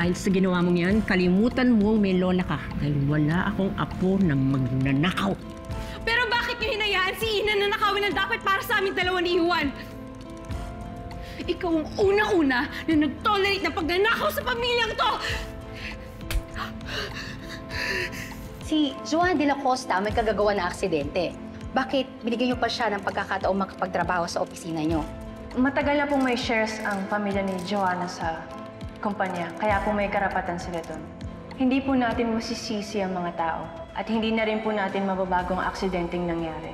dahil sa ginawa mong yan, kalimutan mo may lola ka. Dahil wala akong apo na magnanakaw. Pero bakit niyo hinayaan si Ina na nakawin ang dapat para sa aming dalawa ni Juan? Ikaw ang una-una na nag-tolerate ng pagnanakaw sa pamilyang to! Si Juan de la Costa may kagagawa na aksidente. Bakit binigyan niyo pa siya ng pagkakataong makapagtrabaho sa opisina niyo? Matagal na pong may shares ang pamilya ni Joanna sa kumpanya, kaya po may karapatan sila doon. Hindi po natin masisisi ang mga tao at hindi na rin po natin mababagong aksidenteng nangyari.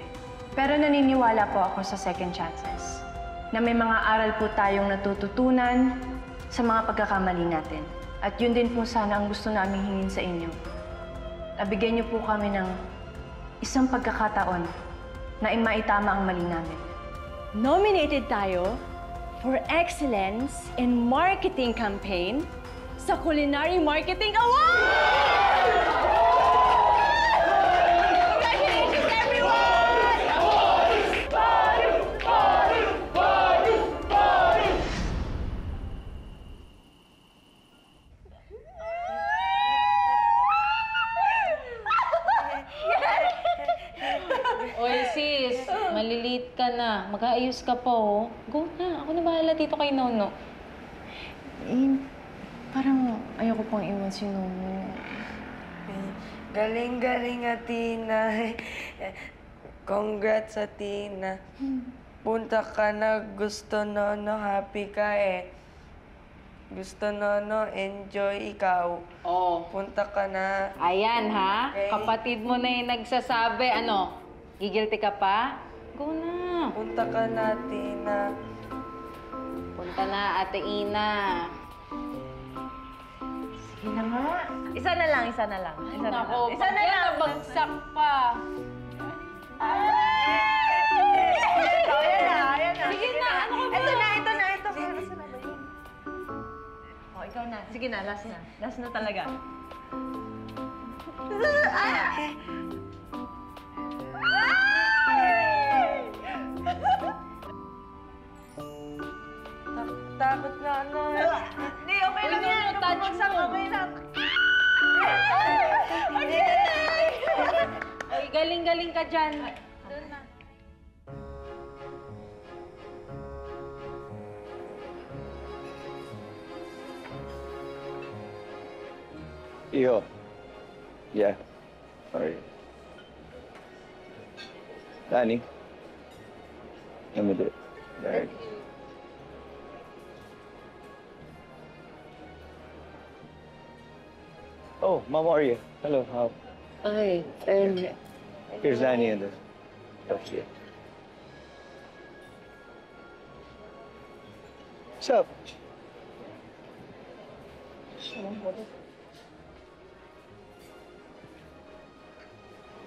Pero naniniwala po ako sa second chances, na may mga aral po tayong natututunan sa mga pagkakamali natin. At yun din po sana ang gusto naming hingin sa inyo. Nabigyan niyo po kami ng isang pagkakataon na maitama ang mali namin. Nominated tayo for Excellence in Marketing Campaign sa Culinary Marketing Award! Congratulations, everyone! Oy, sis, maliliit ka na. Mag-aayos ka pa, oh. Go na. Ako na bahala dito kay Nono. Parang ayoko pang iwan si Nono. Galing-galing, Athena. Congrats, Athena. Punta ka na. Gusto Nono, happy ka eh. Gusto Nono, enjoy ikaw. Oh. Punta ka na. Ayan, ha? Okay. Kapatid mo na yung nagsasabi. Ano? Gigilty ka pa? Go na. Punta ka na, Athena. Punta na, Ate Ina. Sige na nga. Isa na lang. Isa na lang. Nabagsak pa. Ayan na. Sige na, ano ka ba? Ito na. Asa na ba yun? Oh, ikaw na. Sige na, last na. Last na talaga. Takot na, ano. Hindi, okay lang yan. Kapag okay lang. Ay, galing-galing ka dyan. Doon na. Iho. Yeah. Sorry. Danny. Let me do it. There. Oh, Mom, how are you? Hello, how? Ay, Here's Danny and the stuff here. What's up? Oh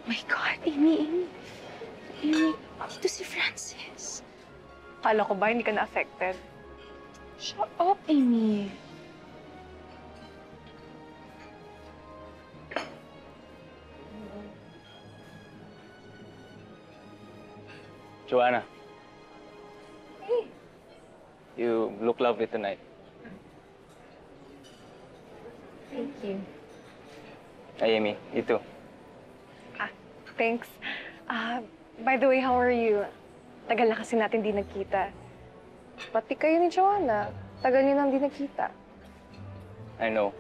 my God, Amy. Amy, dito si Francis. Kala ko ba hindi ka na-affected? Shut up, Amy. Joanna. Hey. You look lovely tonight. Thank you. Hey, Amy. You too. Thanks. By the way, how are you? Tagal na kasi natin di nagkita. Pati kayo ni Joanna. Tagal niyo nang di nagkita. I know.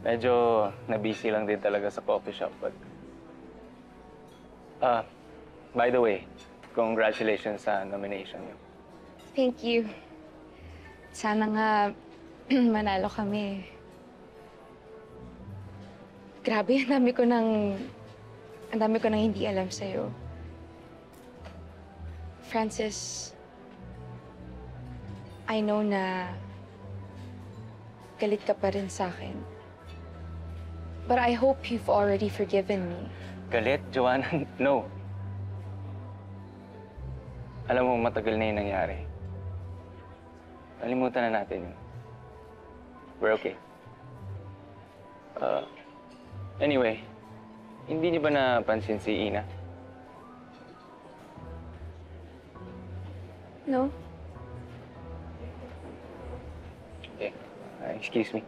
Medyo na-busy lang din talaga sa coffee shop, but... by the way, congratulations sa nomination niyo. Thank you. Sana nga manalo kami. Grabe, ang dami ko nang hindi alam sa'yo. Francis, I know na galit ka pa rin sa akin. But I hope you've already forgiven me. Galit, Joanna? No. Alam mo, matagal na yung nangyari. Kalimutan na natin yun. We're okay. Anyway, hindi niyo ba napansin si Ina? No? Okay. Excuse me.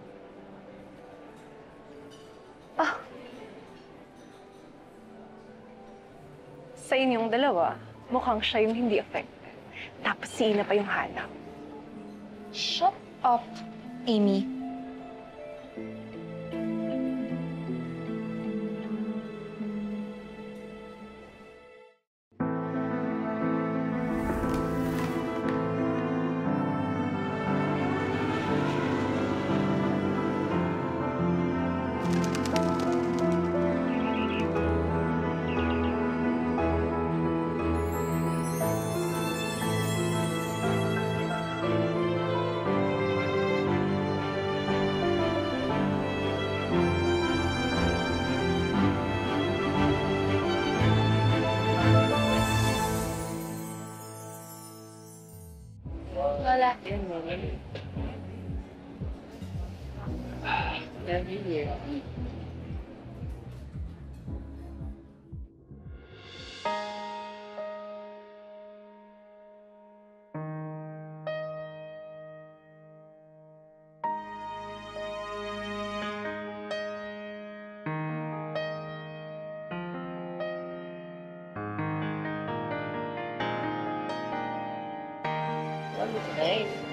Sa inyong dalawa, mukhang siya yung hindi affected. Tapos si Ina pa yung hanap. Shut up, Amy. Lola.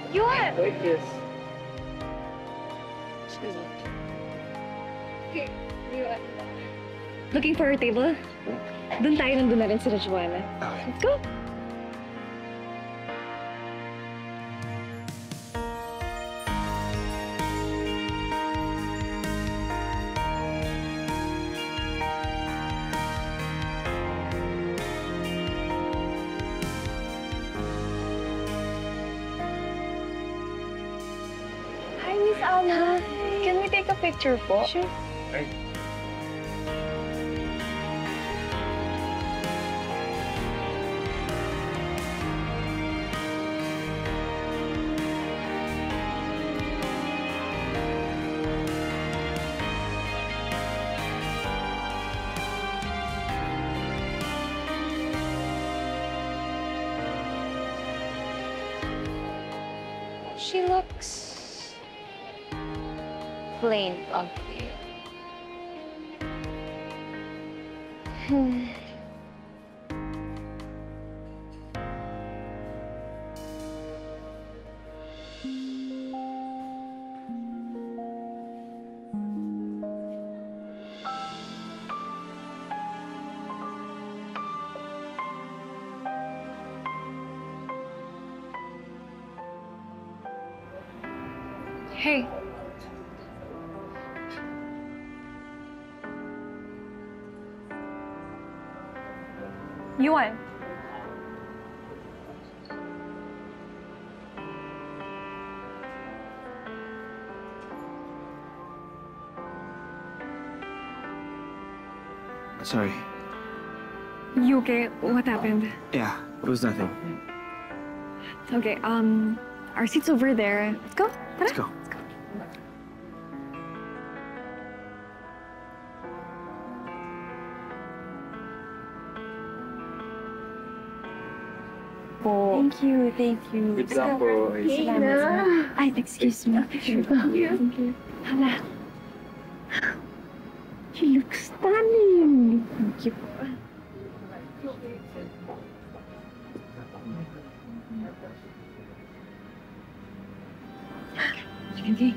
Yuan! Looking for a table? Doon tayo nandun na rin sila Joanna. Okay. Let's go! Hi, Miss Alma. Can we take a picture po? Sure. She looks plain ugly. Hey. Yuan. Sorry. You okay? What happened? Yeah, it was nothing. Okay, our seat's over there. Let's go. Let's go. Thank you, thank you. Good job po. Salamat. Ay, excuse me. Thank you. Hala. You look stunning. Thank you po. Sige.